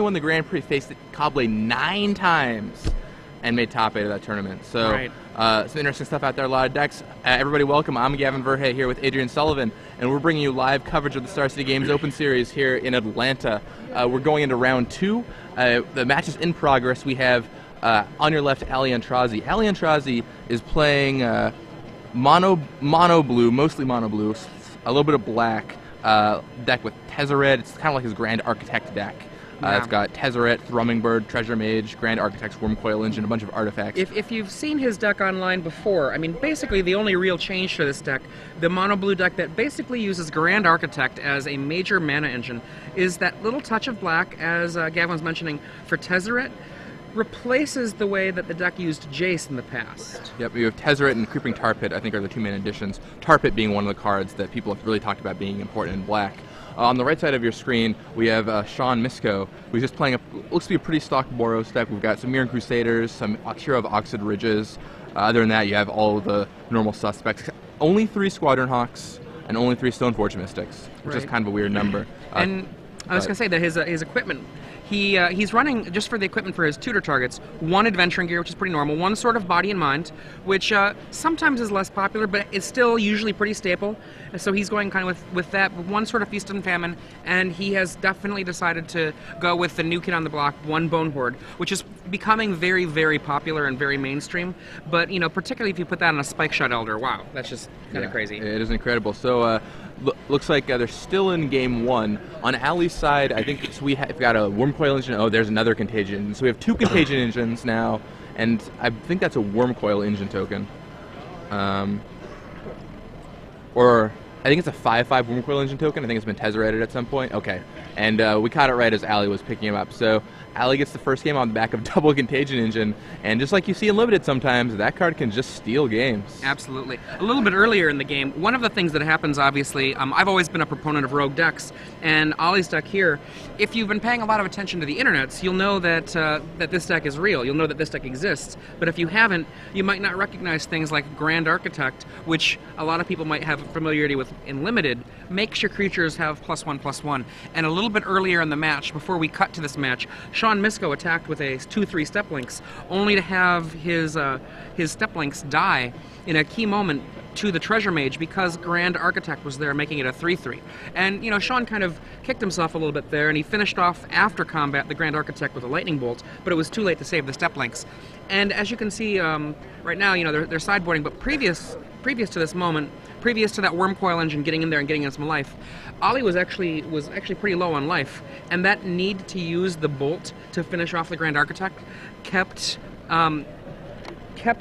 won the Grand Prix, faced Cobley 9 times and made top 8 of that tournament. So Right. some interesting stuff out there, a lot of decks. Everybody welcome. I'm Gavin Verhey here with Adrian Sullivan, and we're bringing you live coverage of the Star City Games Open Series here in Atlanta. We're going into round 2. The match is in progress. We have, on your left, Aintrazi. Aintrazi is playing mono blue, mostly mono blue, a little bit of black deck with Tezzeret. It's kind of like his Grand Architect deck. It's got Tezzeret, Thrumming Bird, Treasure Mage, Grand Architect's Wormcoil Engine, a bunch of artifacts. If you've seen his deck online before, I mean, basically the only real change to this deck, the mono blue deck that basically uses Grand Architect as a major mana engine, is that little touch of black, as Gavin was mentioning, for Tezzeret, replaces the way that the deck used Jace in the past. Yep, you have Tezzeret and Creeping Tar Pit, I think, are the two main additions. Tar Pit being one of the cards that people have really talked about being important in black. On the right side of your screen, we have Sean Misko, who's just playing looks to be a pretty stock Boros deck. We've got some Mirran Crusaders, some Hero of Oxid Ridges. Other than that, you have all of the normal suspects. Only 3 Squadron Hawks and only 3 Stoneforge Mystics, which is kind of a weird number. And I was going to say that his equipment, he's running, just for the equipment for his tutor targets, 1 adventuring gear, which is pretty normal, 1 sort of body and mind, which sometimes is less popular, but it's still usually pretty staple. So he's going kind of with that, 1 sort of feast and famine, and he has definitely decided to go with the new kid on the block, 1 Bone Horde, which is becoming very, very popular and very mainstream. But, you know, particularly if you put that on a Spike Shot Elder, wow, that's just kind of crazy. It is incredible. So, looks like they're still in game 1. On Ali's side, I think we've got a Wormcoil Engine. Oh, there's another Contagion. So we have 2 Contagion Engines now, and I think that's a Wormcoil Engine token. Or I think it's a 5/5 Wormcoil Engine token. I think it's been Tezzereted at some point. Okay. And we caught it right as Ali was picking him up. So Ali gets the first game on the back of double Contagion Engine, and just like you see in Limited sometimes, that card can just steal games. Absolutely. A little bit earlier in the game, one of the things that happens, obviously, I've always been a proponent of rogue decks, and Ollie's deck here, if you've been paying a lot of attention to the internets, you'll know that that this deck is real. You'll know that this deck exists. But if you haven't, you might not recognize things like Grand Architect, which a lot of people might have familiarity with in Limited, makes your creatures have +1/+1. And a little bit earlier in the match, before we cut to this match, Sean Misko attacked with a 2/3 Step Links, only to have his Step Links die in a key moment to the Treasure Mage because Grand Architect was there, making it a 3/3. And, you know, Sean kind of kicked himself a little bit there, and he finished off after combat the Grand Architect with a Lightning Bolt, but it was too late to save the Step Links. And as you can see right now, you know, they're sideboarding, but previous to this moment, previous to that Wormcoil Engine getting in there and getting us some life, Ollie was actually pretty low on life, and that need to use the Bolt to finish off the Grand Architect kept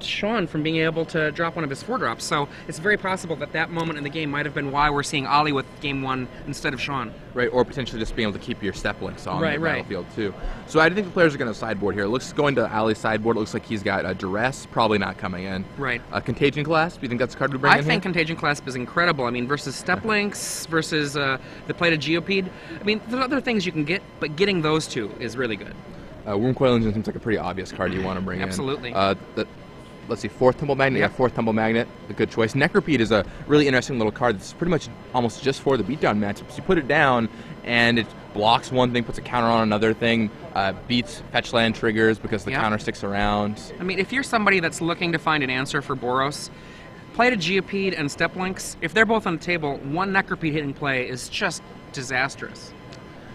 Sean from being able to drop one of his 4-drops. So it's very possible that that moment in the game might have been why we're seeing Ollie with game 1 instead of Sean. Right, or potentially just being able to keep your Step Links on the battlefield too. So I think the players are going to sideboard here. Going to Ali's sideboard, it looks like he's got a Duress, probably not coming in. Right. Contagion Clasp, do you think that's a card we bring in I think Contagion Clasp is incredible. I mean, versus Step Links, versus the Plated Geopede. I mean, there's other things you can get, but getting those 2 is really good. Wormcoil Engine seems like a pretty obvious card you want to bring in. Absolutely. Let's see, 4th Tumble Magnet. Yep. Yeah, 4th Tumble Magnet, a good choice. Necropede is a really interesting little card that's pretty much almost just for the beatdown matchup. So you put it down, and it blocks one thing, puts a counter on another thing, beats fetch land triggers because the counter sticks around. I mean, if you're somebody that's looking to find an answer for Boros, Plated Geopede and Step Links, if they're both on the table, 1 Necropede hitting play is just disastrous.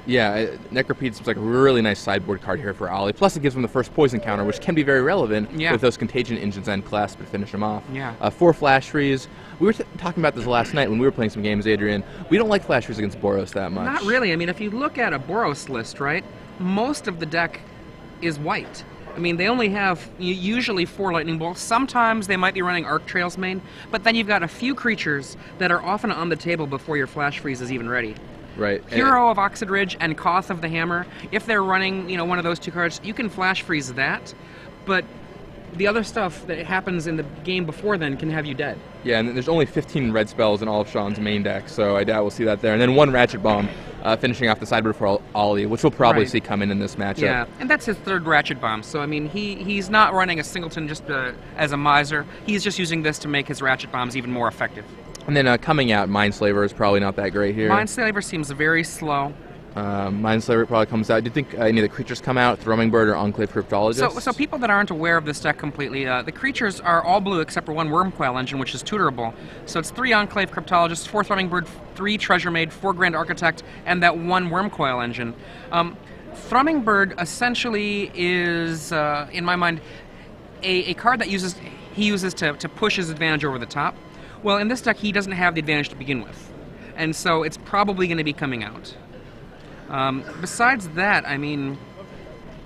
Yeah, Necropede seems like a really nice sideboard card here for Ollie. Plus, it gives him the first poison counter, which can be very relevant with those Contagion Engines and Clasp to finish him off. Yeah. 4 Flash Freeze. We were talking about this last night when we were playing some games, Adrian. We don't like Flash Freeze against Boros that much. Not really. I mean, if you look at a Boros list, right, most of the deck is white. I mean, they only have usually 4 Lightning Bolts. Sometimes they might be running Arc Trails main, but then you've got a few creatures that are often on the table before your Flash Freeze is even ready. Right. Hero of Oxid Ridge and Koth of the Hammer, if they're running, you know, one of those 2 cards, you can Flash Freeze that, but the other stuff that happens in the game before then can have you dead. Yeah, and there's only 15 red spells in all of Sean's main deck, so I doubt we'll see that there. And then 1 Ratchet Bomb, finishing off the sideboard for Ollie, which we'll probably see come in this matchup. Yeah, and that's his 3rd Ratchet Bomb, so I mean, he's not running a Singleton just as a miser. He's just using this to make his Ratchet Bombs even more effective. And then coming out, Mindslaver is probably not that great here. Mindslaver seems very slow. Mindslayer probably comes out. Do you think any of the creatures come out? Thrumming Bird or Enclave Cryptologist? So people that aren't aware of this deck completely, the creatures are all blue except for one Wormcoil Engine, which is tutorable. So it's 3 Enclave Cryptologists, 4 Thrumming Bird, 3 Treasure Maid, 4 Grand Architect, and that 1 Wormcoil Engine. Thrumming Bird essentially is, in my mind, a card that he uses to push his advantage over the top. Well, in this deck, he doesn't have the advantage to begin with, and so it's probably going to be coming out. Besides that, I mean,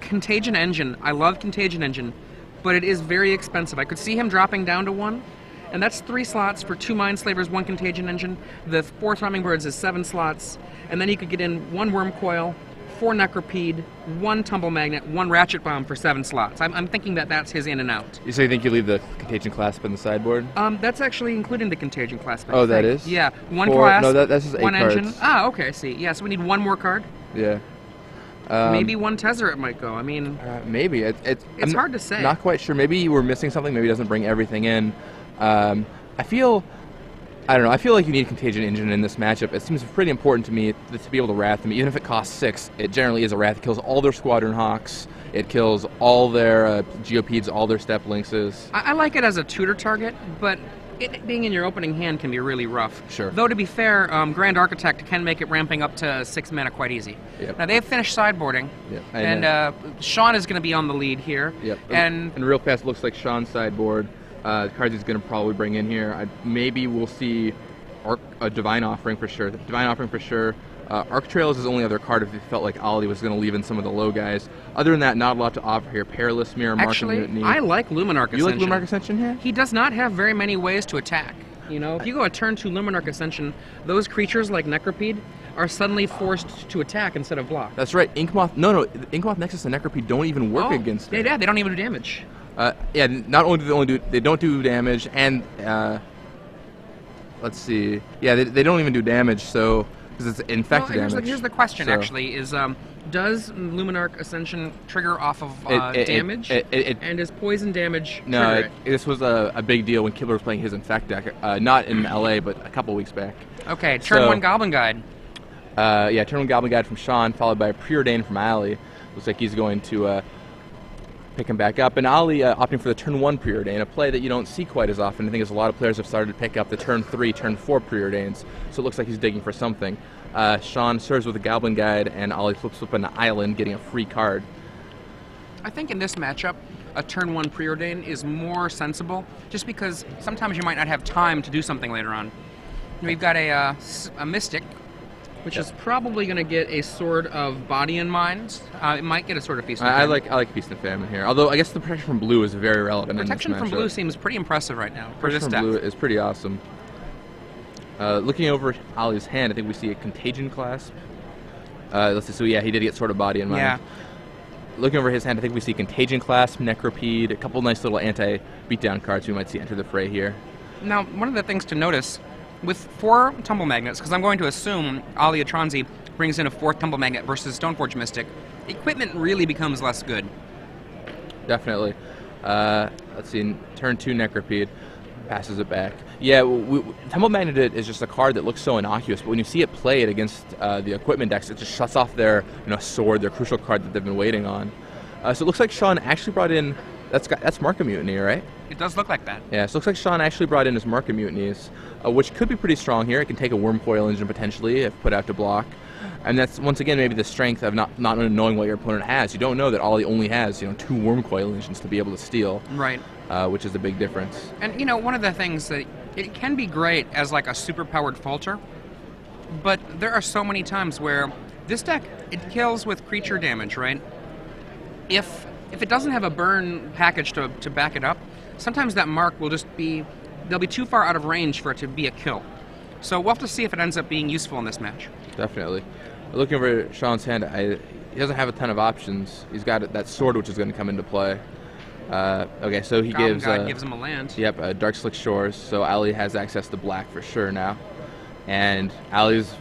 Contagion Engine. I love Contagion Engine, but it is very expensive. I could see him dropping down to 1, and that's 3 slots for 2 Mindslavers, 1 Contagion Engine. The 4 Thrumming Birds is 7 slots, and then you could get in 1 Wormcoil, 4 Necropede, 1 Tumble Magnet, 1 Ratchet Bomb for 7 slots. I'm thinking that that's his in and out. So you think you leave the Contagion Clasp in the sideboard? That's actually including the Contagion Clasp. Oh, that is? Yeah, 1 Clasp, no, that's just 8 1 cards. Engine. Ah, okay, I see. Yeah, so we need 1 more card. Yeah. Maybe 1 Tezzeret might go. I mean, maybe it's hard to say. Not quite sure. Maybe we're missing something. Maybe he doesn't bring everything in. I don't know. I feel like you need Contagion Engine in this matchup. It seems pretty important to me to be able to Wrath them. Even if it costs 6, it generally is a Wrath. It kills all their Squadron Hawks. It kills all their Geopedes, all their Step Lynxes. I like it as a tutor target, but it being in your opening hand can be really rough. Sure. Though, to be fair, Grand Architect can make it ramping up to 6 mana quite easy. Yep. Now, they've finished sideboarding, yep. and Sean is going to be on the lead here. Yep. And real fast, looks like Sean's sideboard. Cards he's going to probably bring in here. Maybe we'll see a Divine Offering for sure. Divine Offering for sure. Arc Trail is his only other card if he felt like Ollie was going to leave in some of the low guys. Other than that, not a lot to offer here. Perilous Mirror, Mark of Mutiny. I like Luminarch Ascension. You like Luminarch Ascension here? He does not have very many ways to attack. You know, if you go a turn 2 Luminarch Ascension, those creatures like Necropede are suddenly forced to attack instead of block. That's right. Inkmoth. No. Inkmoth Nexus and Necropede don't even work against it. Yeah, they don't even do damage. Yeah. Not only do they don't do damage, and let's see. Yeah, they don't even do damage. So because it's infected damage. Here's the question. Actually, is does Luminarch Ascension trigger off of damage? And is poison damage trigger it? This was a big deal when Kibler was playing his Infect deck. Not in LA, but a couple weeks back. Okay, turn 1 Goblin Guide. Yeah, turn 1 Goblin Guide from Sean, followed by a Preordain from Ali. Looks like he's going to pick him back up. And Ali opting for the turn 1 Preordain, a play that you don't see quite as often. I think as a lot of players have started to pick up the turn 3, turn 4 Preordains. So it looks like he's digging for something. Sean serves with a Goblin Guide, and Ollie flips up an island, getting a free card. I think in this matchup, a turn 1 Preordain is more sensible, just because sometimes you might not have time to do something later on. We've got a Mystic, which is probably going to get a Sword of Body and Mind. It might get a Sword of Feast and Famine. I like Feast and Famine here, although I guess the protection from blue is very relevant in this matchup. Protection from blue seems pretty impressive right now for this deck. Protection from blue is pretty awesome. Looking over Ollie's hand, I think we see a Contagion Clasp. Let's see. So yeah, he did get Sword of Body and Mind. Yeah. Looking over his hand, I think we see Contagion Clasp, Necropede, a couple nice little anti-beatdown cards we might see enter the fray here. Now, one of the things to notice, with 4 Tumble Magnets, because I'm going to assume Ollie Aintrazi brings in a 4th Tumble Magnet versus Stoneforge Mystic, equipment really becomes less good. Definitely. Let's see, turn 2 Necropede. Passes it back. Yeah, Tumble Magnet is just a card that looks so innocuous, but when you see it played against the equipment decks, it just shuts off their sword, their crucial card that they've been waiting on. So it looks like Sean actually brought in, that's Mark of Mutiny, right? It does look like that. Yeah, so it looks like Sean actually brought in his Mark of Mutinies, which could be pretty strong here. It can take a Wormcoil Engine potentially if put out to block. And that's, once again, maybe the strength of not knowing what your opponent has. You don't know that Ollie only has, 2 Wormcoil Engines to be able to steal. Right. Which is a big difference. And, one of the things that it can be great as like a super-powered Falter, but there are so many times where this deck, it kills with creature damage, right? If it doesn't have a burn package to back it up, sometimes that mark will just be, they'll be too far out of range for it to be a kill. So we'll have to see if it ends up being useful in this match. Definitely. Looking over Sean's hand, he doesn't have a ton of options. He's got that sword, which is going to come into play. Okay, so he gives him a land. Yep, Dark Slick Shores. So Ali has access to black for sure now, and Ali's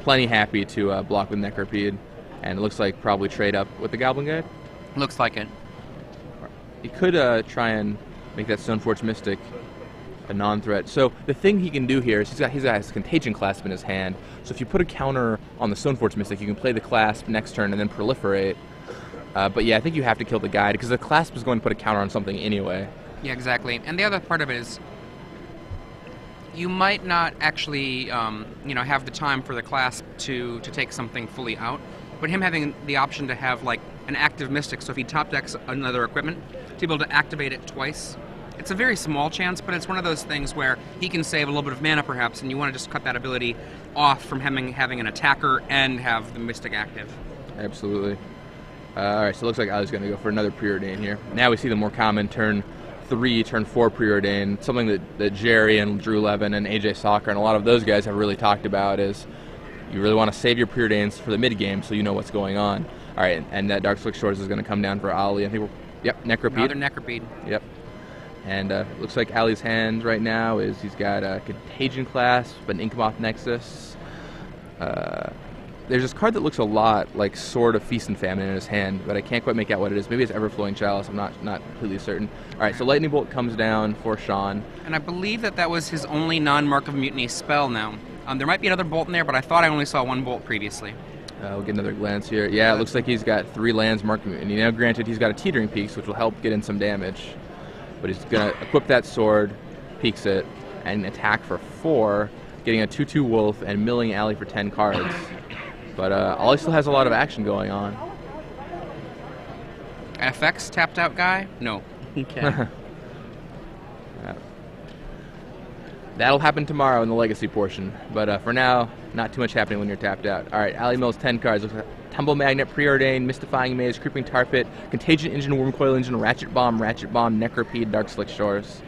plenty happy to block with Necropede, and it looks like probably trade up with the Goblin Guide. Looks like it. He could try and make that Stoneforge Mystic a non-threat. So the thing he can do here is he's got his Contagion clasp in his hand. So if you put a counter on the Stoneforge Mystic, you can play the clasp next turn and then proliferate. But yeah, I think you have to kill the guide because the clasp is going to put a counter on something anyway. Yeah, exactly. And the other part of it is you might not actually have the time for the clasp to take something fully out, but him having the option to have like an active Mystic, so if he top decks another equipment, to be able to activate it twice. It's a very small chance, but it's one of those things where he can save a little bit of mana perhaps, and you want to just cut that ability off from having an attacker and have the Mystic active. Absolutely. Alright, so it looks like I was going to go for another Preordain here. Now we see the more common turn 3, turn 4 Preordain, something that Jerry and Drew Levin and AJ Soccer and a lot of those guys have really talked about is you really want to save your Preordains for the mid-game so you know what's going on. Alright, and that Dark Slick Shores is going to come down for Ali. I think Necropede. Another Necropede. Yep. And looks like Ali's hand right now is he's got a Contagion Clasp, an Inkmoth Nexus. There's this card that looks a lot like Sword of Feast and Famine in his hand, but I can't quite make out what it is. Maybe it's Everflowing Chalice. I'm not completely certain. All right, so Lightning Bolt comes down for Sean. And I believe that was his only non-Mark of Mutiny spell now. There might be another bolt in there, but I thought I only saw one bolt previously. We'll get another glance here. Yeah, it looks like he's got 3 lands Mark of Mutiny. Now, granted, he's got a Teetering Peaks, which will help get in some damage. But he's going to equip that sword, peeks it, and attack for 4, getting a 2/2 Wolf and milling Ali for 10 cards. But Ali still has a lot of action going on. FX tapped out guy? No. Okay. That'll happen tomorrow in the Legacy portion. But for now, not too much happening when you're tapped out. All right, Ali mills 10 cards. Looks like Tumble Magnet, Preordain, Mystifying Maze, Creeping Tar Pit, Contagion Engine, Wormcoil Engine, Ratchet Bomb, Necropede, Dark Slick Shores.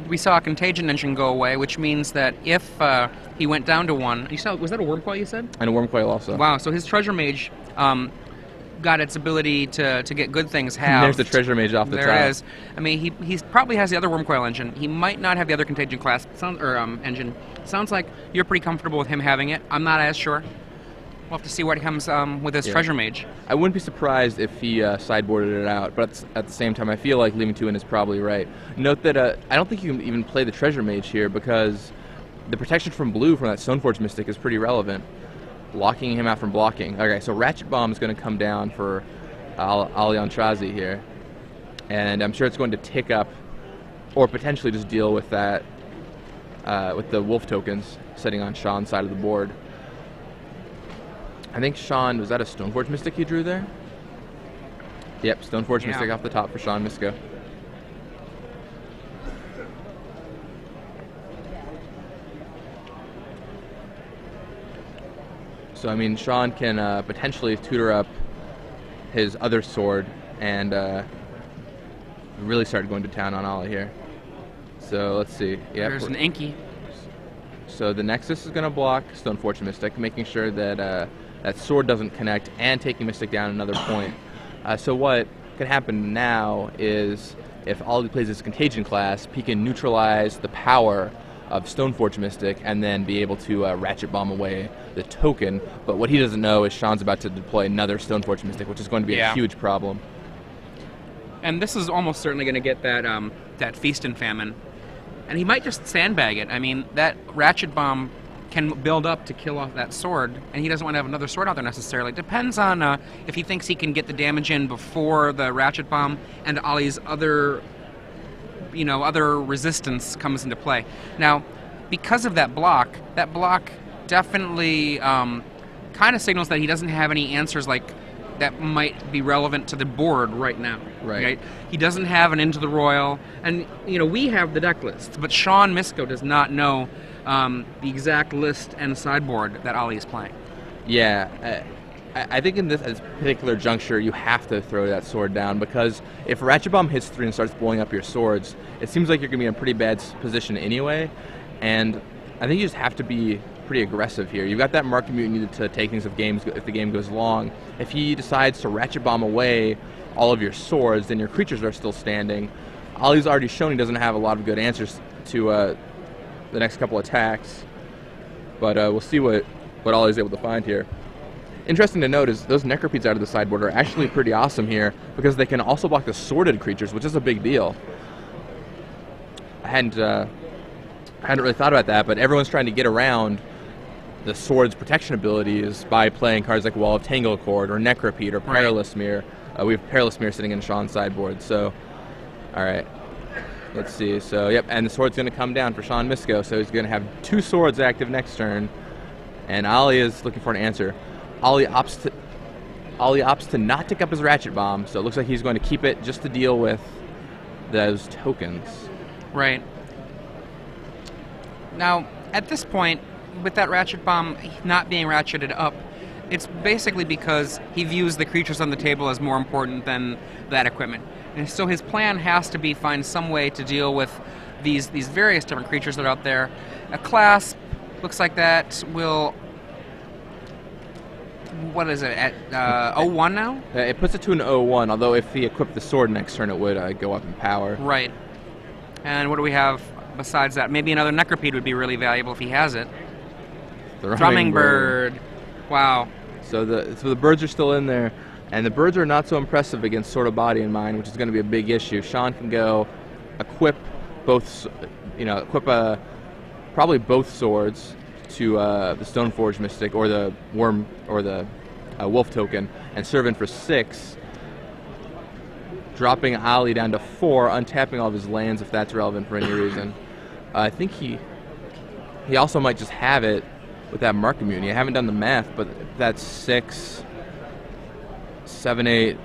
We saw a Contagion Engine go away, which means that if he went down to 1... was that a Wormcoil you said? And a Wormcoil also. Wow, so his Treasure Mage got its ability to get good things halved. There's the Treasure Mage off the top. There it is. I mean, he probably has the other Wormcoil Engine. He might not have the other Contagion Clasp engine. Sounds like you're pretty comfortable with him having it. I'm not as sure. We'll have to see what comes with his Treasure Mage. I wouldn't be surprised if he sideboarded it out, but at the same time, I feel like leaving 2 in is probably right. Note that I don't think you can even play the Treasure Mage here because the protection from blue from that Stoneforge Mystic is pretty relevant, locking him out from blocking. Okay, so Ratchet Bomb is going to come down for Ali Aintrazi here, and I'm sure it's going to tick up or potentially just deal with that, with the Wolf tokens sitting on Sean's side of the board. I think Sean, was that a Stoneforge Mystic he drew there? Yep, Stoneforge Mystic off the top for Sean Misko. So, I mean, Sean can potentially tutor up his other sword and really start going to town on Ali here. So, let's see. Yep, there's an Inky. So the Nexus is going to block Stoneforge Mystic, making sure that that sword doesn't connect and taking Mystic down another point. So what can happen now is if Ali plays his Contagion Clasp, he can neutralize the power of Stoneforge Mystic and then be able to Ratchet Bomb away the token. But what he doesn't know is Sean's about to deploy another Stoneforge Mystic, which is going to be a huge problem. And this is almost certainly going to get that Feast and Famine. And he might just sandbag it. I mean, that Ratchet Bomb can build up to kill off that sword, and he doesn't want to have another sword out there necessarily. Depends on if he thinks he can get the damage in before the Ratchet Bomb and Ali's other resistance comes into play. Now, because of that block definitely kind of signals that he doesn't have any answers that might be relevant to the board right now. Right? He doesn't have an Into the Royal, and we have the deck lists, but Sean Misko does not know the exact list and sideboard that Ali is playing. Yeah, I think in this particular juncture, you have to throw that sword down, because if Ratchet Bomb hits 3 and starts blowing up your swords, it seems like you're going to be in a pretty bad position anyway, and I think you just have to be pretty aggressive here. You've got that Mark of Mutiny to take things if the game goes long. If he decides to Ratchet Bomb away all of your swords, then your creatures are still standing. Ali's already shown he doesn't have a lot of good answers to the next couple attacks, but we'll see what Ali's able to find here. Interesting to note is those Necropedes out of the sideboard are actually pretty awesome here because they can also block the sorted creatures, which is a big deal. hadn't really thought about that, but everyone's trying to get around the sword's protection abilities by playing cards like Wall of Tanglecord or Necropede or Perilous Mirror. We have Perilous Mirror sitting in Sean's sideboard, so all right. Let's see. So, yep, and the sword's going to come down for Sean Misko, so he's going to have 2 swords active next turn, and Ollie is looking for an answer. Ollie opts to not take up his Ratchet Bomb, so it looks like he's going to keep it just to deal with those tokens. Right. Now, at this point, with that Ratchet Bomb not being ratcheted up, it's basically because he views the creatures on the table as more important than that equipment. And so his plan has to be find some way to deal with these various different creatures that are out there. A Clasp looks like that will... What is it, at 0-1 now? It puts it to an 0-1, although if he equipped the sword next turn, it would go up in power. Right. And what do we have besides that? Maybe another Necropede would be really valuable if he has it. Thrumming Bird. Wow. So the birds are still in there, and the birds are not so impressive against Sword of Body and Mind, which is going to be a big issue. Sean can go equip both, probably both swords to the Stoneforge Mystic or the Worm or the Wolf token, and serve in for 6, dropping Ollie down to 4, untapping all of his lands if that's relevant for any reason. I think he also might just have it with that Mark Immunity. I haven't done the math, but that's 6, 7, 8.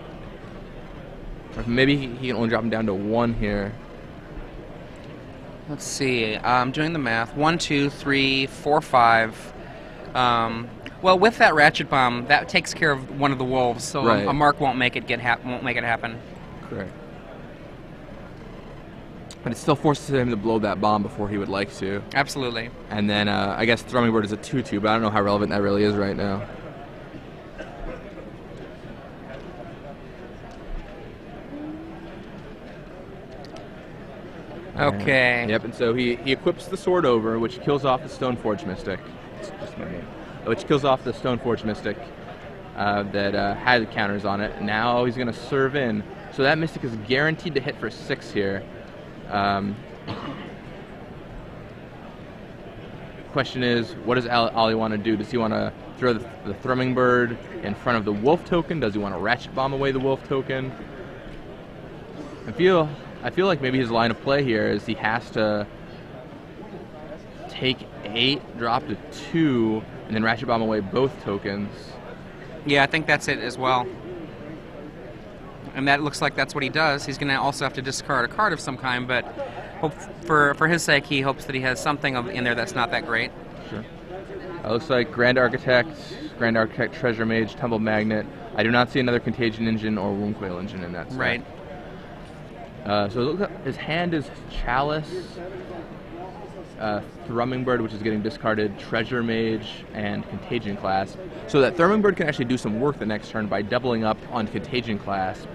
Maybe he can only drop him down to 1 here. Let's see. I'm doing the math. 1, 2, 3, 4, 5. Well, with that Ratchet Bomb, that takes care of one of the wolves, so right. a Mark won't make it happen. Correct. But it still forces him to blow that bomb before he would like to. Absolutely. And then I guess Thrumming Bird is a 2/2, but I don't know how relevant that really is right now. Okay. Yep, and so he equips the sword over, which kills off the Stoneforge Mystic. Which kills off the Stoneforge Mystic that had counters on it. Now he's going to serve in. So that Mystic is guaranteed to hit for 6 here. Question is, what does Ollie want to do? Does he want to throw the Thrumming Bird in front of the Wolf token? Does he want to Ratchet Bomb away the Wolf token? I feel like maybe his line of play here is he has to take 8, drop to 2, and then Ratchet Bomb away both tokens. Yeah, I think that's it as well. And that looks like that's what he does. He's going to also have to discard a card of some kind, but for his sake, he hopes that he has something in there that's not that great. Sure. Looks like Grand Architect, Treasure Mage, Tumble Magnet. I do not see another Contagion Engine or Woundcoil Engine in that set. Right. So it looks like his hand is Chalice, Thrumming Bird, which is getting discarded, Treasure Mage, and Contagion Clasp. So that Thrumming Bird can actually do some work the next turn by doubling up on Contagion Clasp.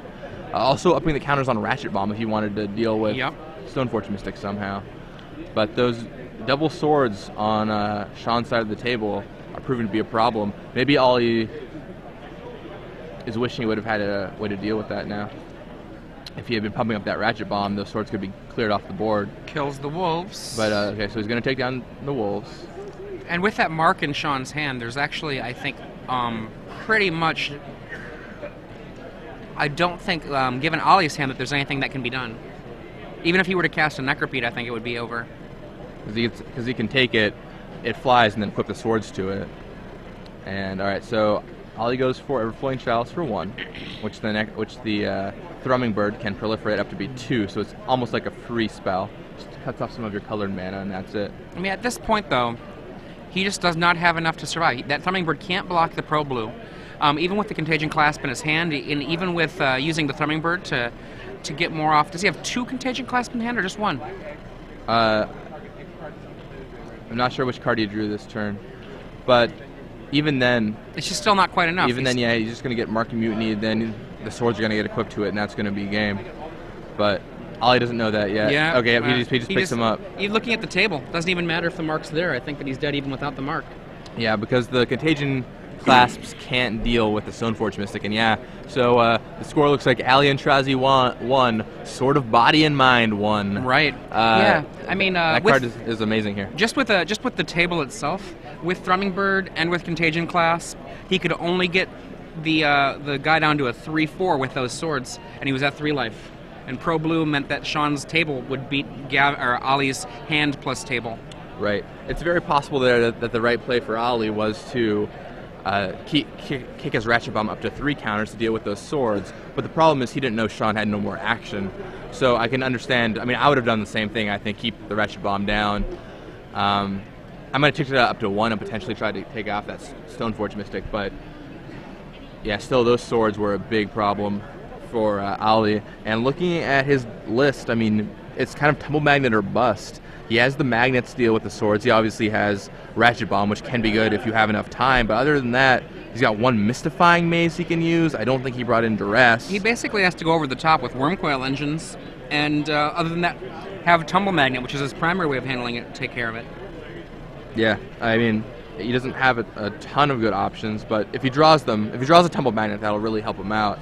Also upping the counters on Ratchet Bomb if you wanted to deal with Stoneforge Mystic somehow. But those double swords on Sean's side of the table are proving to be a problem. Maybe Ollie is wishing he would have had a way to deal with that now. If he had been pumping up that Ratchet Bomb, those swords could be cleared off the board. Kills the wolves. But, okay, so he's going to take down the wolves. And with that Mark in Sean's hand, there's actually, I think, pretty much... I don't think, given Ollie's hand, that there's anything that can be done. Even if he were to cast a Necropede, I think it would be over. Because he can take it, it flies, and then equip the swords to it. And, alright, so Ollie goes for Everflowing Chalice for 1, which the Thrumming Bird can proliferate up to be 2, so it's almost like a free spell. Just cuts off some of your colored mana, and that's it. I mean, at this point, though, he just does not have enough to survive. That Thrumming Bird can't block the Pro Blue. Even with the Contagion Clasp in his hand, and even with using the Thrumming Bird to get more off. Does he have 2 Contagion Clasp in hand, or just 1? I'm not sure which card he drew this turn, but even then... It's just still not quite enough. Even then, yeah, he's just going to get Mark Mutiny, then the swords are going to get equipped to it, and that's going to be game. But Ollie doesn't know that yet. Yeah. Okay, he just picks him up. He's looking at the table. Doesn't even matter if the Mark's there. I think that he's dead even without the Mark. Yeah, because the Contagion clasps can't deal with the Stoneforge Mystic. And yeah, so the score looks like Aintrazi won, sort of body and mind won. Right. Yeah. I mean, that card is amazing here. Just with the table itself, with Thrumming Bird and with Contagion Clasp, he could only get the guy down to a 3/4 with those swords, and he was at 3 life. And Pro Blue meant that Sean's table would beat Ollie's hand plus table. Right. It's very possible there that the right play for Ollie was to kick his Ratchet Bomb up to 3 counters to deal with those swords. But the problem is he didn't know Sean had no more action. So I can understand. I mean, I would have done the same thing. I think keep the Ratchet Bomb down. I might have ticked it up to 1 and potentially tried to take off that Stoneforge Mystic. But yeah, still those swords were a big problem for Ollie. And looking at his list, I mean, it's kind of Tumble Magnet or bust. He has the magnets to deal with the swords. He obviously has Ratchet Bomb, which can be good if you have enough time. But other than that, he's got 1 Mystifying Maze he can use. I don't think he brought in Duress. He basically has to go over the top with Wormcoil engines, and other than that, have Tumble Magnet, which is his primary way of handling it, take care of it. Yeah, I mean, he doesn't have a ton of good options, but if he draws them, if he draws a Tumble Magnet, that'll really help him out.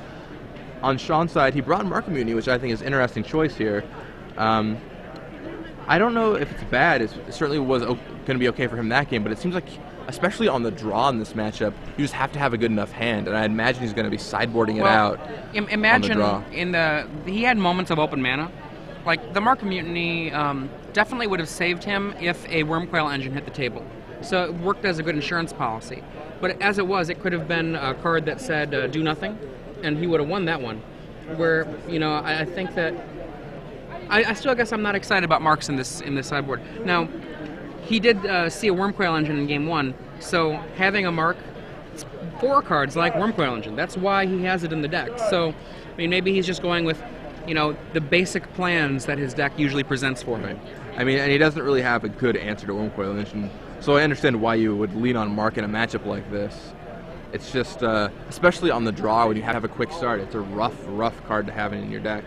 On Sean's side, he brought Market Mutiny, which I think is an interesting choice here. I don't know if it's bad. It certainly was going to be okay for him that game, but it seems like, especially on the draw in this matchup, you just have to have a good enough hand, and I imagine he's going to be sideboarding it out. Imagine on the draw. He had moments of open mana. Like, the Mark of Mutiny definitely would have saved him if a Wormcoil engine hit the table. So it worked as a good insurance policy. But as it was, it could have been a card that said do nothing, and he would have won that one. Where, you know, I think that I still guess I'm not excited about Marks in this sideboard. Now, he did see a Wormcoil engine in game 1, so having a Mark, it's 4 cards like Wormcoil engine. That's why he has it in the deck. So, I mean, maybe he's just going with, you know, the basic plans that his deck usually presents for him. I mean, and he doesn't really have a good answer to Wormcoil engine, so I understand why you would lean on Mark in a matchup like this. It's just, especially on the draw when you have a quick start, it's a rough card to have in your deck.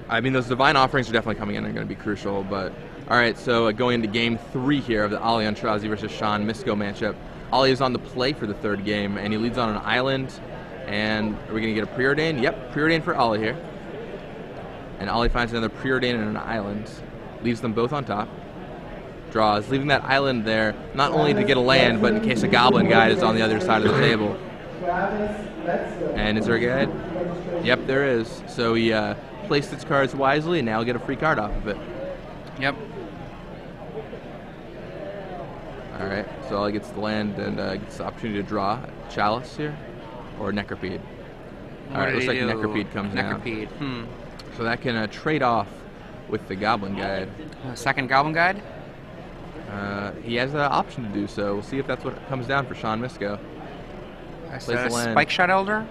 I mean, those Divine Offerings are definitely coming in and going to be crucial, but alright, so going into game 3 here of the Ollie Aintrazi versus Sean Misko matchup. Ollie is on the play for the 3rd game, and he leads on an island, and are we going to get a Preordain? Yep, Preordain for Ollie here. And Ollie finds another Preordain and an island, leaves them both on top, draws, leaving that island there, not only to get a land, but in case a Goblin Guide is on the other side of the table. And is there a guide? Yep, there is. So he placed its cards wisely, and now he'll get a free card off of it. Yep. Alright, so Ollie gets the land and gets the opportunity to draw Chalice here, or Necropede. Alright, looks like Necropede comes now. Necropede. So that can trade off with the Goblin Guide. Second Goblin Guide? He has the option to do so. We'll see if that's what comes down for Sean Misko. Spike Shot Elder?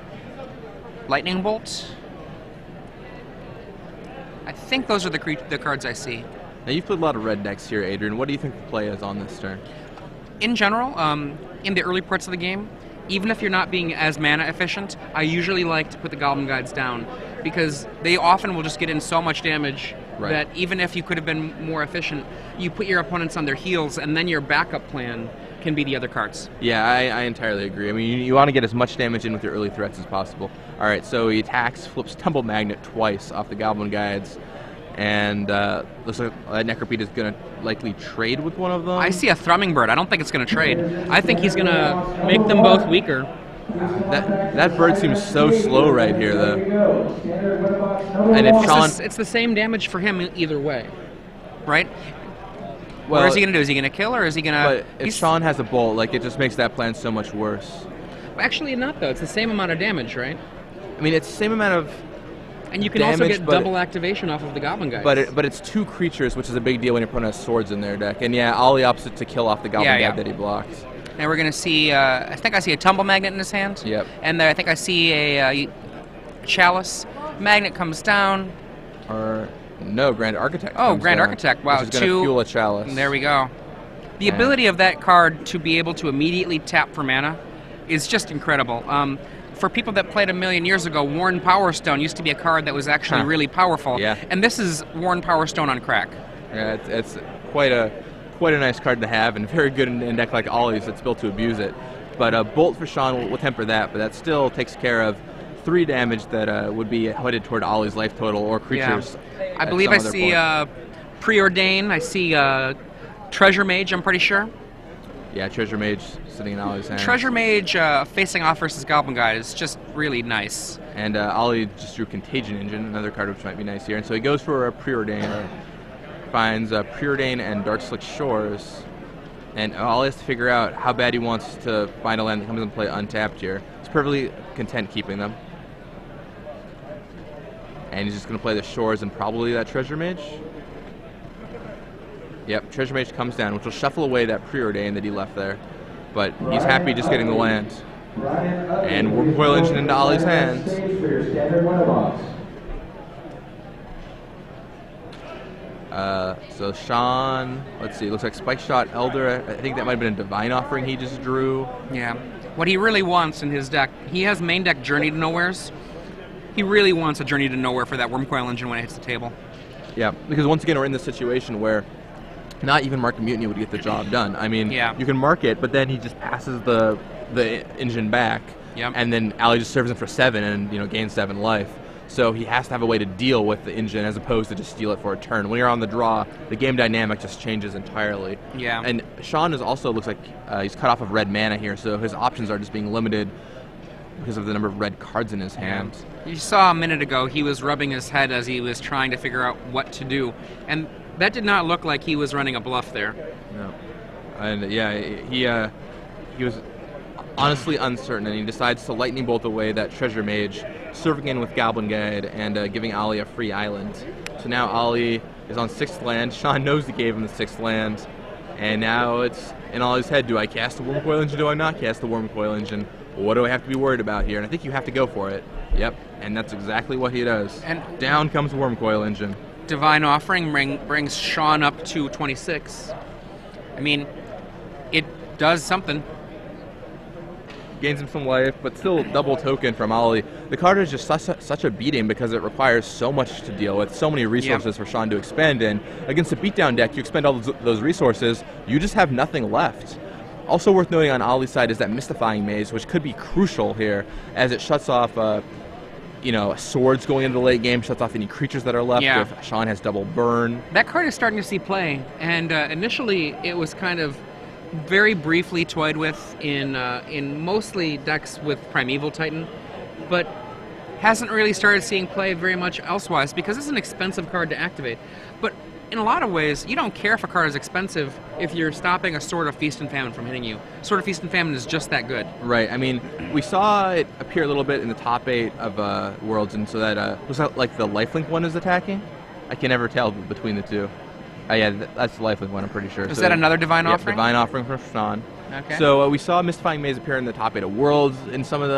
Lightning Bolt? I think those are the cards I see. Now, you've played a lot of red decks here, Adrian. What do you think the play is on this turn? In general, in the early parts of the game, even if you're not being as mana efficient, I usually like to put the Goblin Guides down, because they often will just get in so much damage that even if you could have been more efficient, you put your opponents on their heels, and then your backup plan can be the other cards. Yeah, I entirely agree. I mean, you want to get as much damage in with your early threats as possible. All right, so he attacks, flips Tumble Magnet twice off the Goblin Guides, and looks like Necropede is going to likely trade with one of them. I see a Thrumming Bird. I don't think it's going to trade. I think he's going to make them both weaker. That bird seems so slow right here, though. And if Sean, it's the same damage for him either way, right? Well, what is he going to do? Is he going to kill, or is he going to? But if Sean has a bolt, like, it just makes that plan so much worse. Actually, not though. It's the same amount of damage, right? I mean, it's the same amount of. And you can also get double activation off of the Goblin Guides. But it's 2 creatures, which is a big deal when your opponent has swords in their deck. And yeah, Ollie opposite to kill off the Goblin Guide that he blocks. And we're going to see, I think I see a Tumble Magnet in his hand. Yep. And I think I see a Chalice. Magnet comes down. Or, no, Grand Architect. Oh, Grand Architect. Wow, which is going to fuel a Chalice. There we go. The ability of that card to be able to immediately tap for mana is just incredible. For people that played a million years ago, Worn Power Stone used to be a card that was actually really powerful. Yeah. And this is Worn Power Stone on crack. Yeah, it's quite quite a nice card to have, and very good in a deck like Ollie's that's built to abuse it. But Bolt for Sean will temper that, but that still takes care of 3 damage that would be headed toward Ollie's life total or creatures. Yeah. I believe I see Preordain, I see Treasure Mage, I'm pretty sure. Yeah, Treasure Mage sitting in Ollie's hand. Treasure Mage facing off versus Goblin Guide is just really nice. And Ollie just drew Contagion Engine, another card which might be nice here. And so he goes for a Preordain, finds Preordain and Dark Slick Shores. And Ollie has to figure out how bad he wants to find a land that comes into play untapped here. He's perfectly content keeping them. And he's just going to play the Shores and probably that Treasure Mage. Yep, Treasure Mage comes down, which will shuffle away that Preordain that he left there. But he's happy just getting the land. And Wurmcoil Engine into Ollie's hands. So Sean, let's see, looks like Spike Shot Elder. I think that might have been a Divine Offering he just drew. Yeah. What he really wants in his deck, he has main deck Journey to Nowheres. He really wants a Journey to Nowhere for that Wurmcoil Engine when it hits the table. Yeah, because once again we're in this situation where not even Mark of Mutiny would get the job done. I mean, you can mark it, but then he just passes the engine back, and then Ollie just serves him for 7 and gains 7 life. So he has to have a way to deal with the engine as opposed to just steal it for a turn. When you're on the draw, the game dynamic just changes entirely. Yeah. And Sean looks like he's cut off of red mana here, so his options are just being limited because of the number of red cards in his hand. You saw a minute ago he was rubbing his head as he was trying to figure out what to do, and that did not look like he was running a bluff there. No. And yeah, he was honestly uncertain, and he decides to Lightning Bolt away that Treasure Mage, serving in with Goblin Guide and giving Ollie a free island. So now Ollie is on 6th land. Sean knows he gave him the 6th land, and now it's in Ollie's head: do I cast the Wurmcoil Engine? Do I not cast the Wurmcoil Engine? What do I have to be worried about here? And I think you have to go for it. Yep, and that's exactly what he does. And down comes the Wurmcoil Engine. Divine Offering brings Sean up to 26. I mean, it does something. Gains him some life, but still double token from Ollie. The card is just such a beating because it requires so much to deal with, so many resources for Sean to expend, and against a beatdown deck, you expend all those resources, you just have nothing left. Also worth noting on Ollie's side is that Mystifying Maze, which could be crucial here, as it shuts off swords going into the late game, shuts off any creatures that are left. If Sean has double burn. That card is starting to see play, and initially it was kind of very briefly toyed with in mostly decks with Primeval Titan, but hasn't really started seeing play very much elsewise because it's an expensive card to activate. But in a lot of ways, you don't care if a card is expensive if you're stopping a Sword of Feast and Famine from hitting you. Sword of Feast and Famine is just that good. Right. I mean, we saw it appear a little bit in the top 8 of Worlds, and so that was that like the lifelink one is attacking? I can never tell between the two. Yeah, that's the lifelink one, I'm pretty sure. Is that another Divine Offering? Divine Offering from Sean. Okay. So we saw Mystifying Maze appear in the top 8 of Worlds in some of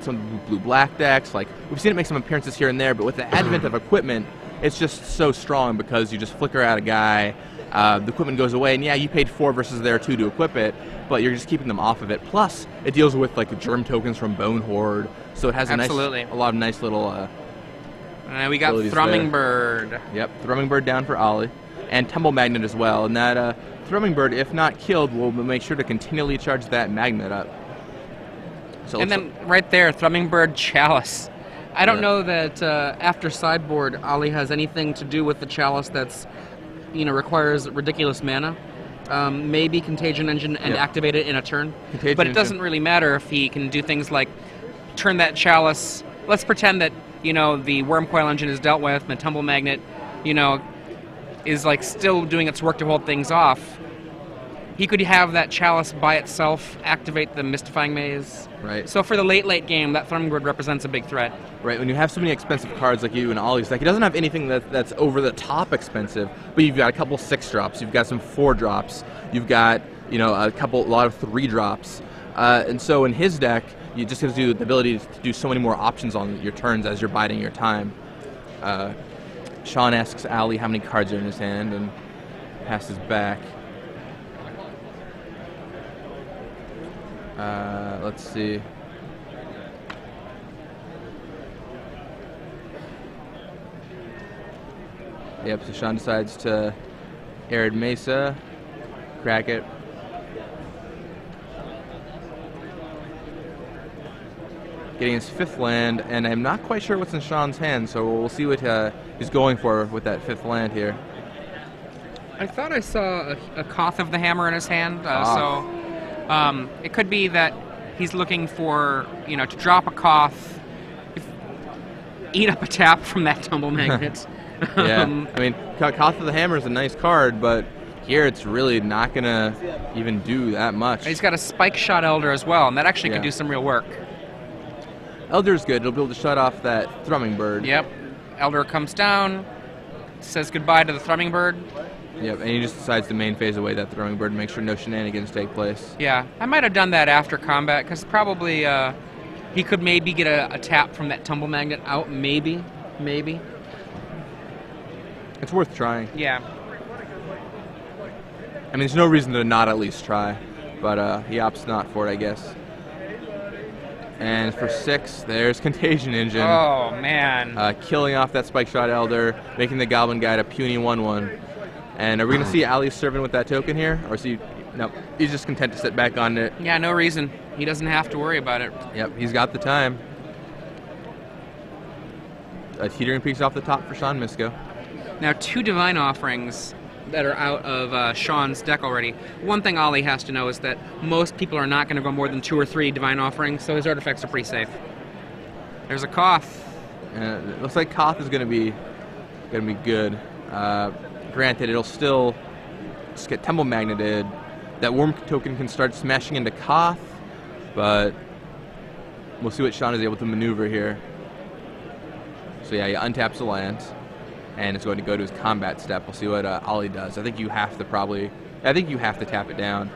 some blue-black decks. Like we've seen it make some appearances here and there, but with the advent of equipment, it's just so strong because you just flicker out a guy, the equipment goes away, and yeah, you paid 4 versus their 2 to equip it, but you're just keeping them off of it. Plus, it deals with like germ tokens from Bone Horde, so it has a lot of nice little. We got Thrumming Bird. Yep, Thrumming Bird down for Ollie, and Tumble Magnet as well. And that Thrumming Bird, if not killed, will make sure to continually charge that magnet up. So and then right there, Thrumming Bird Chalice. I don't know that after sideboard, Ollie has anything to do with the Chalice that's, requires ridiculous mana. Maybe Contagion Engine and activate it in a turn. But it doesn't really matter if he can do things like turn that Chalice. Let's pretend that, the Wurmcoil Engine is dealt with and the Tumble Magnet, is like still doing its work to hold things off. He could have that Chalice by itself activate the Mystifying Maze. Right. So for the late game, that Thrumming Bird represents a big threat. Right. When you have so many expensive cards like you and Ollie's deck, he doesn't have anything that's over the top expensive, but you've got a couple 6-drops, you've got some 4-drops, you've got a lot of 3-drops, and so in his deck, it just gives you the ability to do so many more options on your turns as you're biding your time. Sean asks Ollie how many cards are in his hand and passes back. Let's see. Yep, so Sean decides to Arid Mesa. crack it. Getting his 5th land, and I'm not quite sure what's in Sean's hand, so we'll see what he's going for with that 5th land here. I thought I saw a Koth of the Hammer in his hand, so it could be that he's looking for, to drop a Koth, eat up a tap from that Tumble Magnet. Yeah, I mean, Koth of the Hammer is a nice card, but here it's really not going to even do that much. He's got a Spike Shot Elder as well, and that actually could do some real work. Elder's good. It'll be able to shut off that Thrumming Bird. Yep. Elder comes down, says goodbye to the Thrumming Bird. Yep, and he just decides to main phase away that Thrumming Bird and make sure no shenanigans take place. Yeah, I might have done that after combat, because probably he could maybe get a tap from that Tumble Magnet out, maybe. It's worth trying. Yeah. I mean, there's no reason to not at least try, but he opts not for it, I guess. And for 6, there's Contagion Engine. Oh, man. Killing off that Spike Shot Elder, making the Goblin Guide a puny 1/1. And are we going to see Ali serving with that token here? Or is he... No, he's just content to sit back on it. Yeah, no reason. He doesn't have to worry about it. Yep, he's got the time. Teetering Peaks off the top for Sean Misko. Now, 2 Divine Offerings that are out of Sean's deck already. One thing Ollie has to know is that most people are not going to go more than 2 or 3 Divine Offerings, so his artifacts are pretty safe. There's a Koth. It looks like Koth is going to be good. Granted, it'll still just get Tumble Magneted. That Worm token can start smashing into Koth, but we'll see what Sean is able to maneuver here. So yeah, he untaps the land, and it's going to go to his combat step. We'll see what Ollie does. I think you have to tap it down.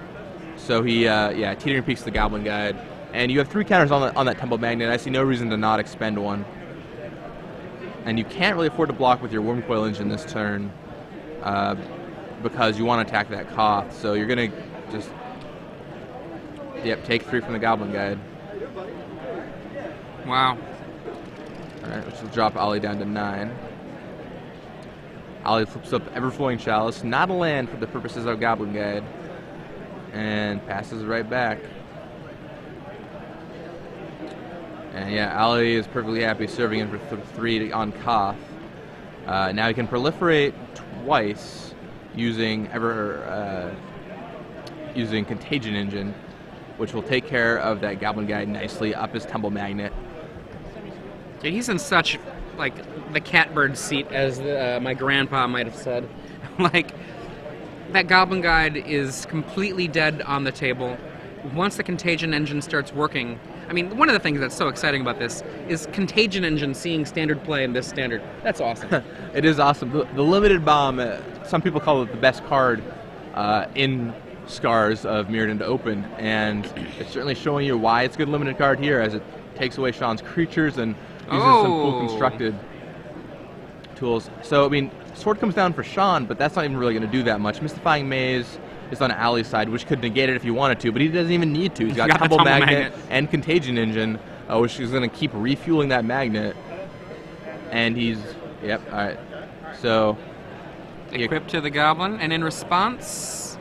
So he, Teetering Peaks the Goblin Guide, and you have 3 counters on that Tumble Magnet. I see no reason to not expend one. And you can't really afford to block with your Wormcoil Engine this turn, because you want to attack that Koth. So you're gonna just, take 3 from the Goblin Guide. Wow. All right, which will drop Ollie down to 9. Ollie flips up Everflowing Chalice, not a land for the purposes of Goblin Guide, and passes right back. And yeah, Ollie is perfectly happy serving in for 3 on Koth. Now he can proliferate twice using Contagion Engine, which will take care of that Goblin Guide nicely up his Tumble Magnet. Yeah, he's in such, like, the catbird seat, as my grandpa might have said. Like, that Goblin Guide is completely dead on the table. Once the Contagion Engine starts working, I mean, one of the things that's so exciting about this is Contagion Engine seeing standard play in this standard. That's awesome. It is awesome. The Limited Bomb, some people call it the best card in Scars of Mirrored into Open, and it's certainly showing you why it's a good limited card here, as it takes away Sean's creatures and uses some cool constructed tools. So, I mean, Sword comes down for Sean, but that's not even really going to do that much. Mystifying Maze is on Ali's side, which could negate it if he wanted to, but he doesn't even need to. He's got Tumble Magnet and Contagion Engine, which is going to keep refueling that magnet. And he's... Yep, alright. So... Equip to the Goblin, and in response...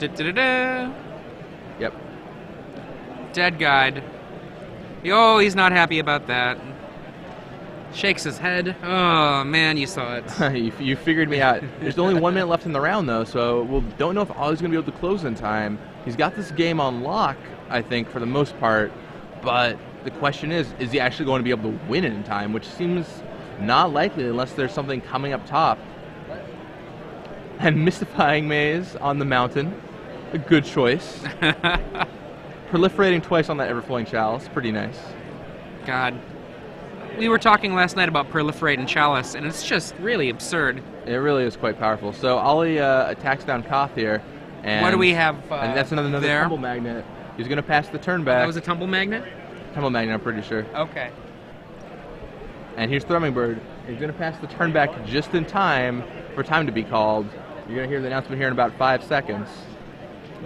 Yep. Dead Guide. Oh, he's not happy about that. Shakes his head. Oh, man, you saw it. You figured me out. There's only 1 minute left in the round, though, so we don't know if Ollie's going to be able to close in time. He's got this game on lock, I think, for the most part, but the question is he actually going to be able to win it in time, which seems not likely unless there's something coming up top. And Mystifying Maze on the mountain. A good choice. Proliferating twice on that Everflowing Chalice. Pretty nice. God. We were talking last night about Proliferating Chalice, and it's just really absurd. It really is quite powerful. So Ollie attacks down Koth here. And what do we have and that's another there? Tumble Magnet. He's going to pass the turn back. That was a Tumble Magnet? Tumble Magnet, I'm pretty sure. Okay. And here's Thrumming Bird. He's going to pass the turn back just in time for time to be called. You're going to hear the announcement here in about 5 seconds.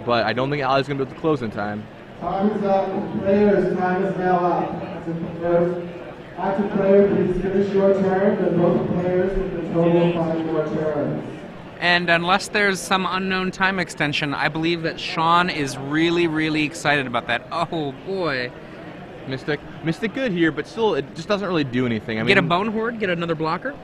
But I don't think Ollie's going to be able to close in time. Time is up. Players, time is now up. First, active player, please finish your turn. Then both players with the total of 5 more turns. And unless there's some unknown time extension, I believe that Sean is really, really excited about that. Oh, boy. Mystic good here, but still, it just doesn't really do anything. I Get a mean, Bone Horde? Get another blocker?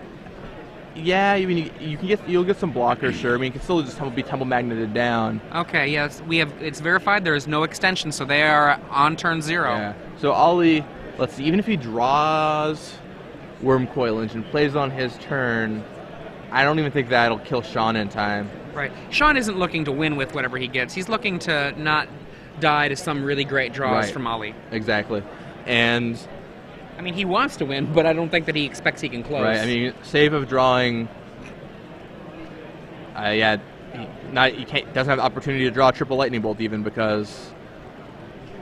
yeah, I mean, you'll get some blockers, sure. I mean, you can still just be tumble magneted down. Okay, yes, it's verified. There is no extension, so they are on turn 0. Yeah. So Ollie, let's see, even if he draws Worm Coil Engine, plays on his turn, I don't even think that'll kill Sean in time. Right. Sean isn't looking to win with whatever he gets. He's looking to not die to some really great draws from Ollie. Exactly. And I mean, he wants to win, but I don't think that he expects he can close. right. I mean, save of drawing. Yeah, he doesn't have the opportunity to draw a triple lightning bolt even because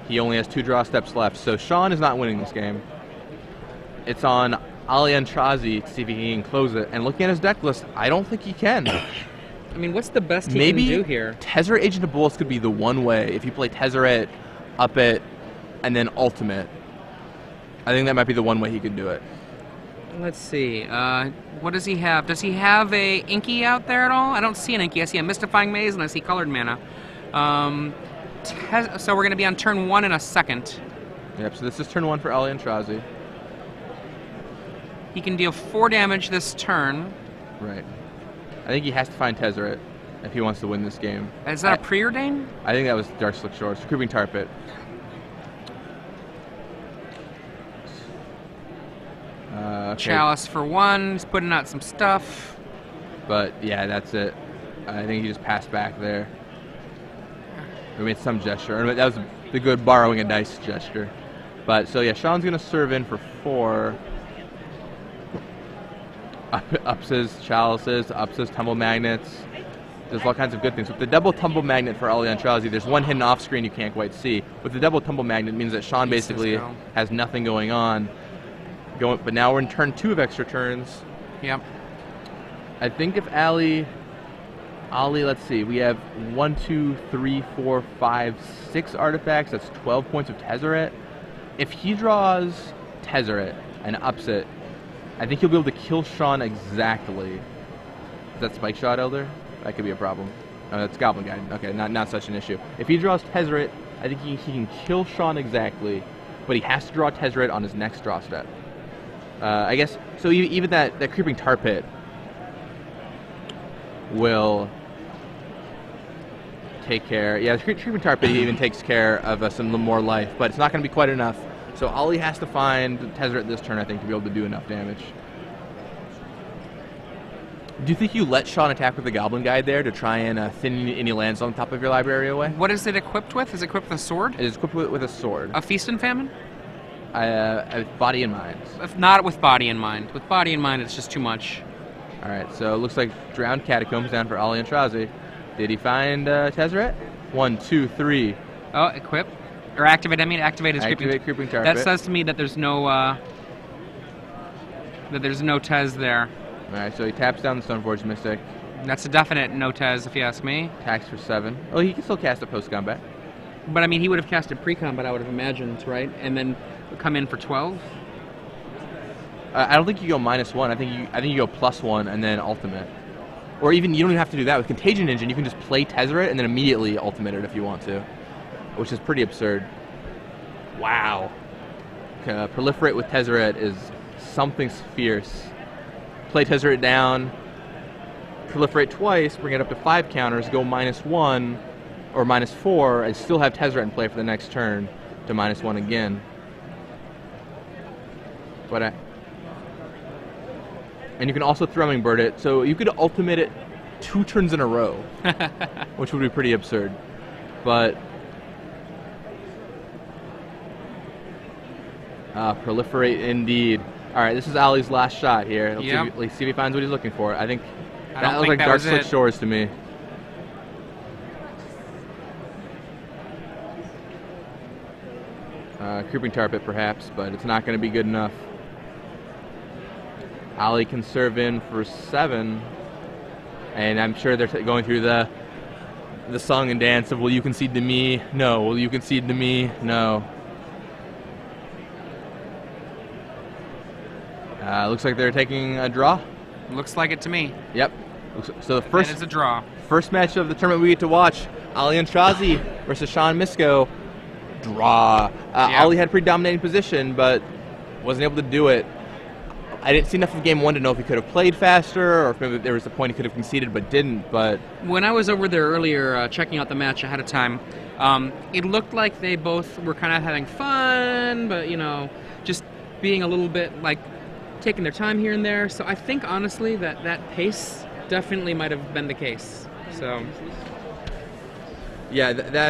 he only has 2 draw steps left. So Sean is not winning this game. It's on Aintrazi to see if he can close it. And looking at his deck list, I don't think he can. I mean, what's the best he Maybe can do here? Tezzeret Agent of Bullets could be the one way if you play Tezzeret, Up It, and then Ultimate. I think that might be the one way he could do it. Let's see. What does he have? Does he have a Inky out there at all? I don't see an Inky. I see a Mystifying Maze and I see Colored Mana. So we're going to be on turn 1 in a second. Yep, so this is turn 1 for Aintrazi. He can deal 4 damage this turn. Right. I think he has to find Tezzeret if he wants to win this game. Is that a Preordain? I think that was Dark Slick Shores. Creeping Tar Pit. Okay. Chalice for 1. He's putting out some stuff. But yeah, that's it. I think he just passed back there. We made some gesture. I mean, that was the good borrowing a dice gesture. But so yeah, Sean's gonna serve in for 4. Ups his chalices, ups his tumble magnets. There's all kinds of good things. With the double tumble magnet for Aintrazi, there's one hidden off screen you can't quite see. With the double tumble magnet, it means that Sean basically has nothing going on. But now we're in turn 2 of extra turns. Yep. I think if Ollie, let's see, we have 1, 2, 3, 4, 5, 6 artifacts. That's 12 points of Tezzeret. If he draws Tezzeret and ups it, I think he'll be able to kill Sean exactly. Is that Spike Shot Elder? That could be a problem. Oh, that's Goblin Guide. Okay, not such an issue. If he draws Tezzeret, I think he can kill Sean exactly, but he has to draw Tezzeret on his next draw step. I guess, so even that Creeping Tar Pit will take care. Yeah, the Creeping Tar Pit even takes care of some more life, but it's not going to be quite enough. So Ollie has to find Tezzeret this turn, I think, to be able to do enough damage. Do you think you let Sean attack with the Goblin Guide there to try and thin any lands on top of your library away? What is it equipped with? Is it equipped with a sword? It is equipped with a sword. A Feast and Famine? Body and Mind. If not with Body in Mind. With Body in Mind, it's just too much. All right, so it looks like Drowned Catacombs down for Aintrazi. Did he find Tezzeret? 1, 2, 3. Oh, equip. Or activate, I mean, activate his Creeping Tar That Pit. says to me that there's no, Tez there. All right, so he taps down the Stoneforge Mystic. That's a definite no Tez, if you ask me. Attacks for 7. Oh, he can still cast it post-combat. But, I mean, he would have cast it pre-combat, I would have imagined, right? And then come in for 12? I don't think you go -1. I think you go +1 and then ultimate. Or even, you don't even have to do that. With Contagion Engine, you can just play Tezzeret and then immediately ultimate it if you want to. Which is pretty absurd. Wow. Proliferate with Tezzeret is something fierce. Play Tezzeret down, proliferate twice, bring it up to 5 counters, go -1 or -4, and still have Tezzeret in play for the next turn to -1 again. And you can also Thrumming Bird it, so you could ultimate it 2 turns in a row, which would be pretty absurd. But proliferate indeed. All right, this is Ollie's last shot here. Let's see if he finds what he's looking for. I think that looks like Dark Slick Shores to me. Creeping Tar Pit perhaps, but it's not going to be good enough. Ollie can serve in for 7, and I'm sure they're going through the song and dance of, will you concede to me? No. Will you concede to me? No. Looks like they're taking a draw. Looks like it to me. Yep. So the That is a draw. first match of the tournament we get to watch, Aintrazi versus Misko. Draw. Yeah. Ali had a pretty dominating position, but wasn't able to do it. I didn't see enough of game one to know if he could have played faster, or if maybe there was a point he could have conceded but didn't. But When I was over there earlier checking out the match ahead of time, it looked like they both were kind of having fun, but, you know, just being a little bit, like, taking their time here and there. So I think, honestly, that pace definitely might have been the case. So yeah, that